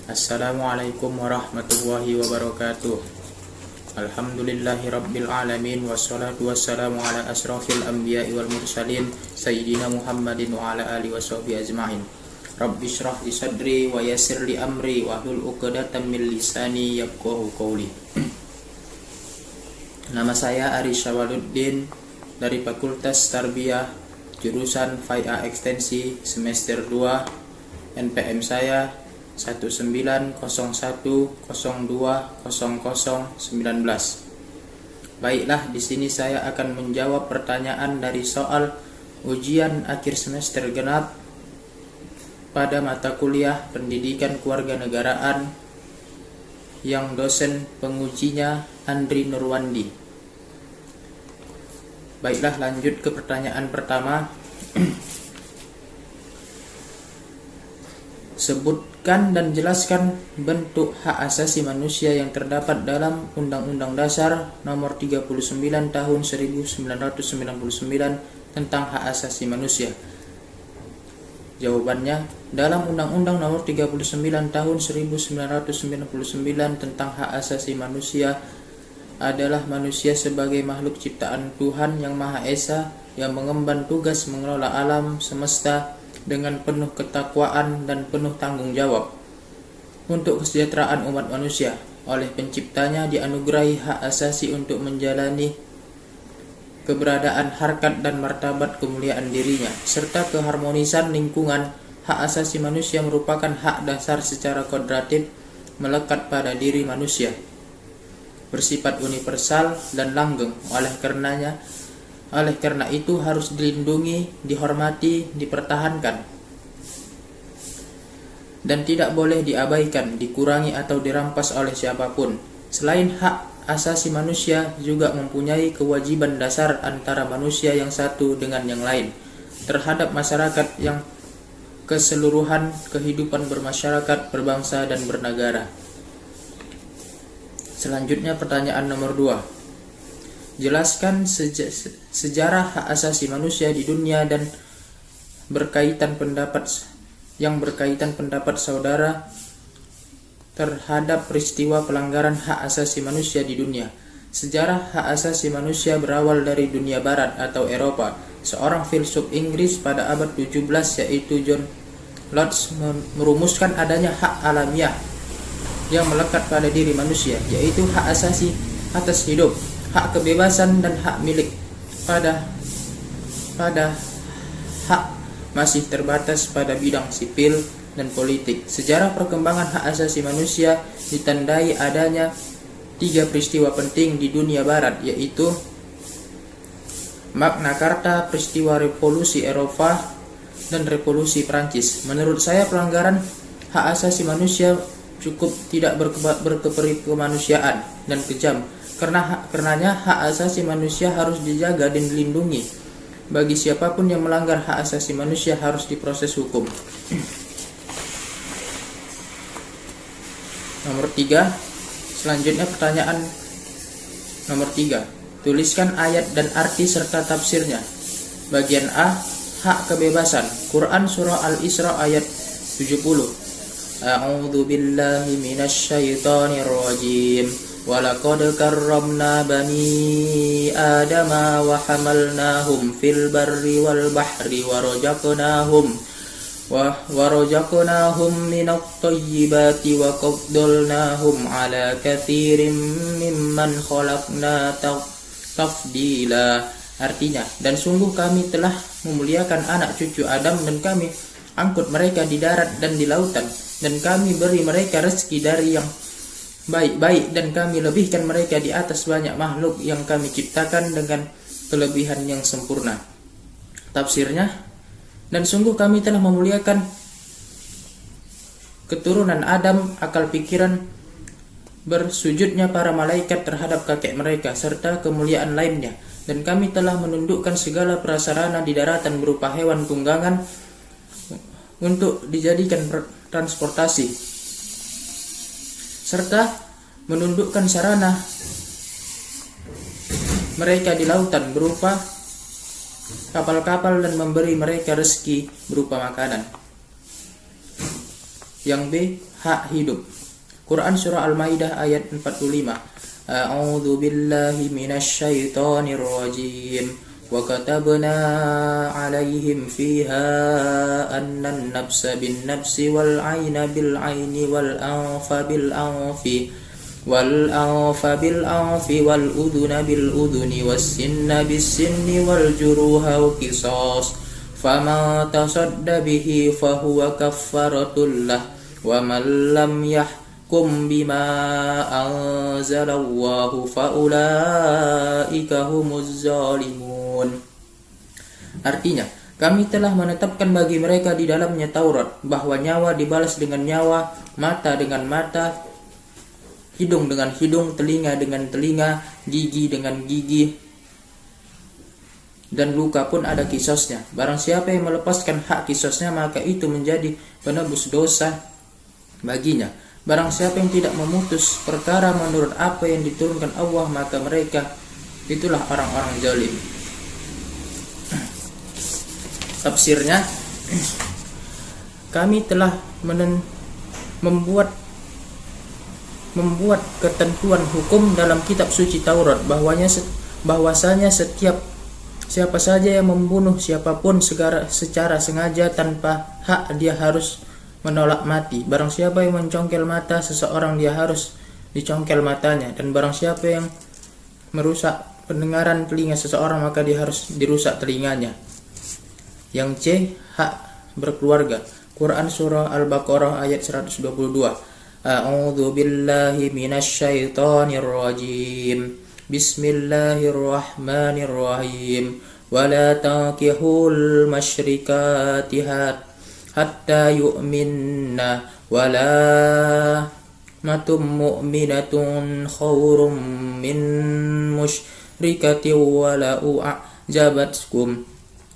Assalamualaikum warahmatullahi wabarakatuh. Alhamdulillahi rabbil alamin. Wassalatu wassalamu ala asrafil anbiya'i wal mursalin Sayyidina Muhammadin wa ala alihi washabihi ajma'in. Rabbi shrah li sadri wa yassir li amri wahlul 'uqdatam min lisani yafqahu qawli. Nama saya Ari Syawaluddin dari Fakultas Tarbiyah jurusan FAIA Ekstensi semester 2. NPM saya 19 Baiklah, di sini saya akan menjawab pertanyaan dari soal ujian akhir semester genap pada mata kuliah Pendidikan Kewarganegaraan yang dosen pengujinya Andri Nurwandi. Baiklah, lanjut ke pertanyaan pertama. Sebutkan dan jelaskan bentuk hak asasi manusia yang terdapat dalam Undang-Undang Dasar Nomor 39 Tahun 1999 tentang hak asasi manusia. Jawabannya, dalam Undang-Undang Nomor 39 Tahun 1999 tentang hak asasi manusia adalah manusia sebagai makhluk ciptaan Tuhan Yang Maha Esa yang mengemban tugas mengelola alam semesta dengan penuh ketakwaan dan penuh tanggung jawab untuk kesejahteraan umat manusia. Oleh penciptanya dianugerahi hak asasi untuk menjalani keberadaan harkat dan martabat kemuliaan dirinya, serta keharmonisan lingkungan. Hak asasi manusia merupakan hak dasar secara kodratif melekat pada diri manusia, bersifat universal dan langgeng. Oleh karena itu harus dilindungi, dihormati, dipertahankan, dan tidak boleh diabaikan, dikurangi atau dirampas oleh siapapun. Selain hak asasi manusia juga mempunyai kewajiban dasar antara manusia yang satu dengan yang lain terhadap masyarakat yang keseluruhan kehidupan bermasyarakat, berbangsa, dan bernegara. Selanjutnya pertanyaan nomor 2. Jelaskan sejarah hak asasi manusia di dunia dan berkaitan pendapat saudara terhadap peristiwa pelanggaran hak asasi manusia di dunia. Sejarah hak asasi manusia berawal dari dunia barat atau Eropa. Seorang filsuf Inggris pada abad 17 yaitu John Locke merumuskan adanya hak alamiah yang melekat pada diri manusia, yaitu hak asasi atas hidup, hak kebebasan, dan hak milik. Pada hak masih terbatas pada bidang sipil dan politik. Sejarah perkembangan hak asasi manusia ditandai adanya 3 peristiwa penting di dunia barat, yaitu Magna Carta, peristiwa revolusi Eropa, dan revolusi Prancis. Menurut saya pelanggaran hak asasi manusia cukup tidak berkemanusiaan dan kejam. Karenanya hak asasi manusia harus dijaga dan dilindungi. Bagi siapapun yang melanggar hak asasi manusia harus diproses hukum. Nomor 3. Selanjutnya pertanyaan nomor 3. Tuliskan ayat dan arti serta tafsirnya. Bagian A, hak kebebasan. Quran surah Al-Isra ayat 70. A'udzu billahi minasy syaithanir rajim. Walaqad karramna bani adama wa hamalnahum fil barri wal bahri wa razaqnahum minat thayyibati wa qaddalnahum ala katsirin mimman khalaqna tafdila. Artinya, dan sungguh kami telah memuliakan anak cucu Adam dan kami angkut mereka di darat dan di lautan, dan kami beri mereka rezeki dari yang baik-baik, dan kami lebihkan mereka di atas banyak makhluk yang kami ciptakan dengan kelebihan yang sempurna. Tafsirnya, dan sungguh kami telah memuliakan keturunan Adam, akal pikiran, bersujudnya para malaikat terhadap kakek mereka, serta kemuliaan lainnya. Dan kami telah menundukkan segala prasarana di daratan berupa hewan tunggangan untuk dijadikan transportasi, serta menundukkan sarana mereka di lautan berupa kapal-kapal dan memberi mereka rezeki berupa makanan. Yang B, hak hidup. Quran surah Al-Maidah ayat 45. A'udzu billahi minasyaitonir rajim. Wa katabna 'alaihim fiha annan nafsa bin nafsi wal 'aina bil 'aini wal anfa bil anfi wal udhuna bil udhuni was sinna bis sinni wal juruha qisas faman tasadda bihi fahuwa kaffaratul lah wa man lam yahkum bima anzalallahu faulaika humuz zalimun. Artinya, kami telah menetapkan bagi mereka di dalamnya Taurat bahwa nyawa dibalas dengan nyawa, mata dengan mata, hidung dengan hidung, telinga dengan telinga, gigi dengan gigi, dan luka pun ada kisosnya. Barang siapa yang melepaskan hak kisosnya, maka itu menjadi penebus dosa baginya. Barang siapa yang tidak memutus perkara menurut apa yang diturunkan Allah, maka mereka itulah orang-orang zalim. Tafsirnya, kami telah membuat ketentuan hukum dalam kitab suci Taurat bahwasanya siapa saja yang membunuh siapapun secara sengaja tanpa hak, dia harus menolak mati. Barang siapa yang mencongkel mata seseorang, dia harus dicongkel matanya. Dan barang siapa yang merusak pendengaran telinga seseorang, maka dia harus dirusak telinganya. Yang C, hak berkeluarga. Quran surah Al-Baqarah ayat 122. A'udzu billahi minasyaitonir rajim. Bismillahirrahmanirrahim. Wala tankihul musyrikati hatta yu'minna wala matum mu'minatun khawrum min musyrikati walau a'jabatkum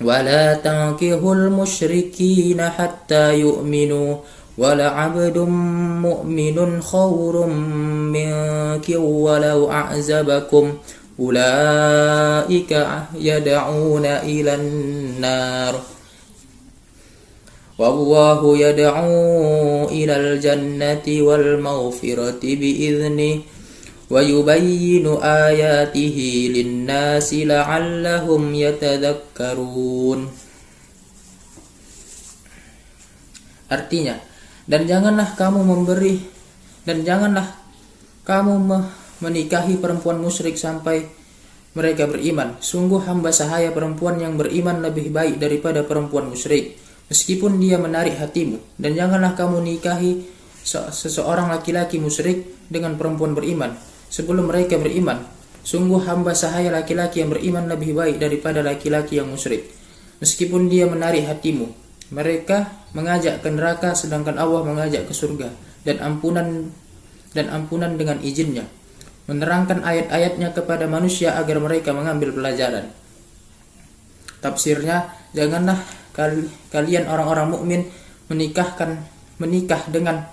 wala tankihul musyrikina hatta yu'minu wala 'abdun mu'minun khawrum minki walau a'zabakum ulaika yad'una ilan nar wallahu yad'u ilal jannati wal maghfirati bi'idznihi wa yubayyinu ayatihi lin-nasi la'allahum yatadhakkarun. Artinya, dan janganlah kamu menikahi perempuan musyrik sampai mereka beriman. Sungguh hamba sahaya perempuan yang beriman lebih baik daripada perempuan musyrik, meskipun dia menarik hatimu. Dan janganlah kamu nikahi seseorang laki-laki musyrik dengan perempuan beriman sebelum mereka beriman. Sungguh hamba sahaya laki-laki yang beriman lebih baik daripada laki-laki yang musyrik, meskipun dia menarik hatimu. Mereka mengajak ke neraka, sedangkan Allah mengajak ke surga dan ampunan dengan izinnya, menerangkan ayat-ayatnya kepada manusia agar mereka mengambil pelajaran. Tafsirnya, janganlah kalian orang-orang mukmin menikah dengan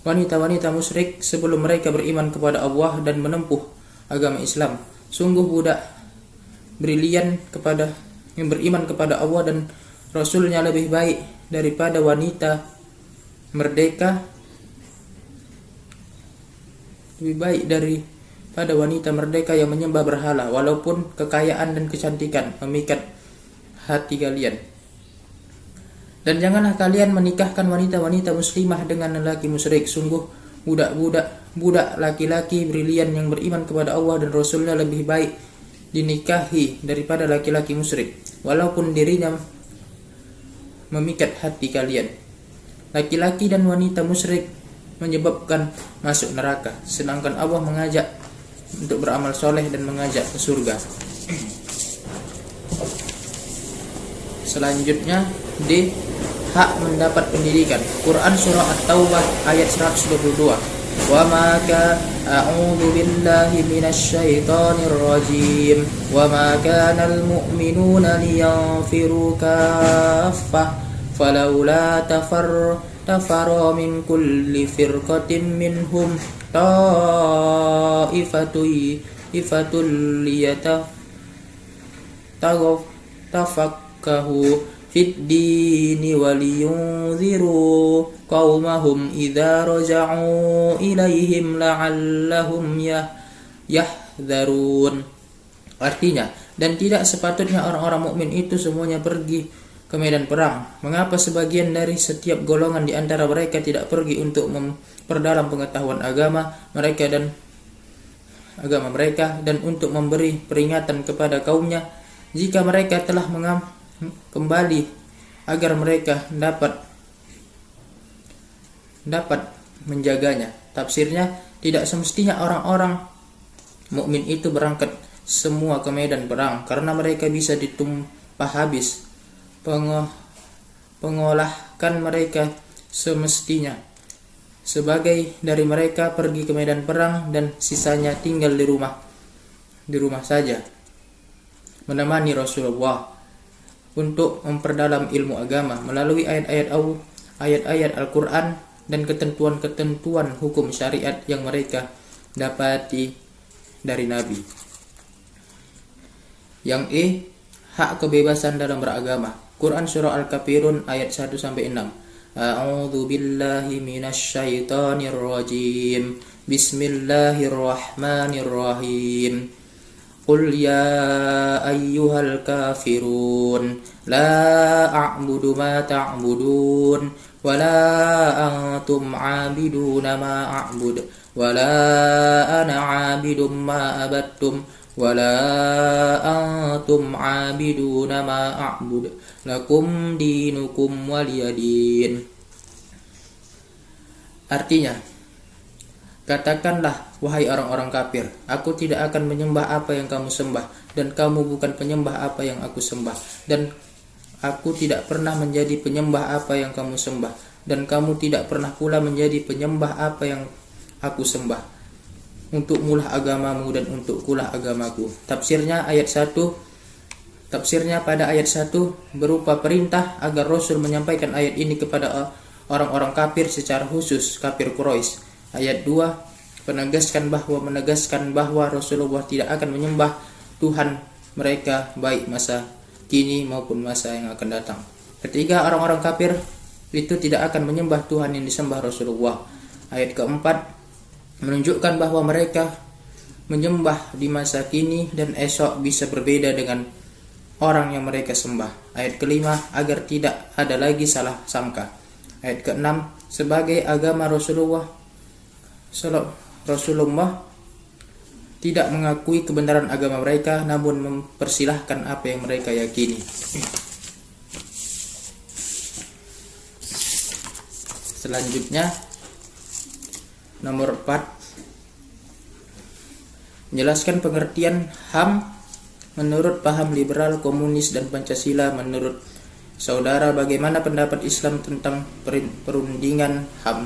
wanita-wanita musyrik sebelum mereka beriman kepada Allah dan menempuh agama Islam. Sungguh budak brilian yang beriman kepada Allah dan Rasulnya lebih baik daripada wanita merdeka, yang menyembah berhala, walaupun kekayaan dan kecantikan memikat hati kalian. Dan janganlah kalian menikahkan wanita-wanita muslimah dengan lelaki musyrik. Sungguh budak laki-laki brilian yang beriman kepada Allah dan Rasulnya lebih baik dinikahi daripada laki-laki musyrik, walaupun dirinya memikat hati kalian. Laki-laki dan wanita musyrik menyebabkan masuk neraka, sedangkan Allah mengajak untuk beramal soleh dan mengajak ke surga. Selanjutnya, D, hak mendapat pendidikan. Quran surah At-Taubah ayat 122. Wa ma a'udzu billahi minasyaitonir rajim. Wa ma kana al-mu'minuna liyanfiru kaffah falawla tafara min kulli firqatin minhum ta'ifatul liyatafaqahu fid dini waliyunziru qaumahum idza raja'u ilaihim la'allahum yahdharun. Artinya, dan tidak sepatutnya orang-orang mukmin itu semuanya pergi ke medan perang. Mengapa sebagian dari setiap golongan di antara mereka tidak pergi untuk memperdalam pengetahuan agama mereka dan untuk memberi peringatan kepada kaumnya jika mereka telah kembali agar mereka dapat menjaganya. Tafsirnya, tidak semestinya orang-orang mukmin itu berangkat semua ke medan perang karena mereka bisa ditumpah habis pengolahkan mereka semestinya. Sebagai dari mereka pergi ke medan perang dan sisanya tinggal di rumah saja menemani Rasulullah untuk memperdalam ilmu agama melalui ayat-ayat Al-Quran dan ketentuan-ketentuan hukum syariat yang mereka dapati dari Nabi. Yang hak kebebasan dalam beragama. Quran surah Al-Kafirun ayat 1-6. A'udzu billahi minasy syaithanir rajim. Bismillahirrahmanirrahim. Qul ya ayyuhal kafirun la a'budu ma ta'budun wa la antum 'abiduna ma a'bud wa la ana 'abidum ma abattum wala antum 'abiduna ma a'bud lakum dinukum waliyadin. Artinya, katakanlah wahai orang-orang kafir, aku tidak akan menyembah apa yang kamu sembah dan kamu bukan penyembah apa yang aku sembah, dan aku tidak pernah menjadi penyembah apa yang kamu sembah dan kamu tidak pernah pula menjadi penyembah apa yang aku sembah. Untukmulah agamamu dan untukkulah agamaku. Tafsirnya pada ayat 1 berupa perintah agar Rasul menyampaikan ayat ini kepada orang-orang kafir secara khusus kafir Quraisy. Ayat 2 menegaskan bahwa Rasulullah tidak akan menyembah Tuhan mereka baik masa kini maupun masa yang akan datang. Ketiga, orang-orang kafir itu tidak akan menyembah Tuhan yang disembah Rasulullah. Ayat keempat menunjukkan bahwa mereka menyembah di masa kini dan esok bisa berbeda dengan orang yang mereka sembah. Ayat kelima, agar tidak ada lagi salah sangka. Ayat keenam, sebagai agama Rasulullah tidak mengakui kebenaran agama mereka, namun mempersilahkan apa yang mereka yakini. Selanjutnya, nomor 4, menjelaskan pengertian HAM menurut paham liberal, komunis, dan Pancasila. Menurut saudara, bagaimana pendapat Islam tentang perundingan HAM?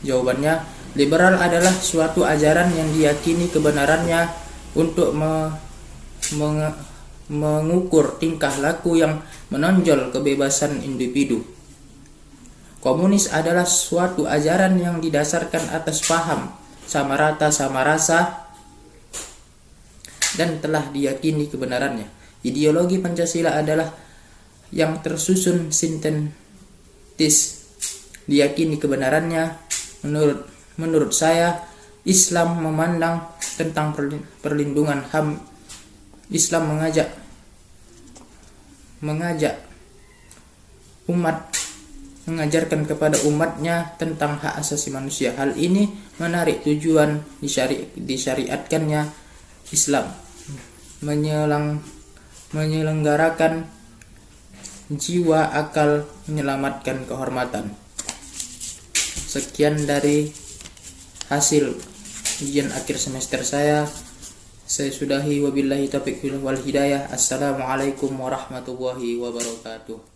Jawabannya, liberal adalah suatu ajaran yang diyakini kebenarannya untuk mengukur tingkah laku yang menonjol kebebasan individu. Komunis adalah suatu ajaran yang didasarkan atas paham sama rata sama rasa dan telah diyakini kebenarannya. Ideologi Pancasila adalah yang tersusun sintetis, diyakini kebenarannya. Menurut saya, Islam memandang tentang perlindungan HAM. Islam mengajarkan kepada umatnya tentang hak asasi manusia. Hal ini menarik tujuan disyariatkannya Islam menyelenggarakan jiwa, akal, menyelamatkan kehormatan. Sekian dari hasil ujian akhir semester saya sudahi, wabillahi taufiq wal hidayah. Assalamualaikum warahmatullahi wabarakatuh.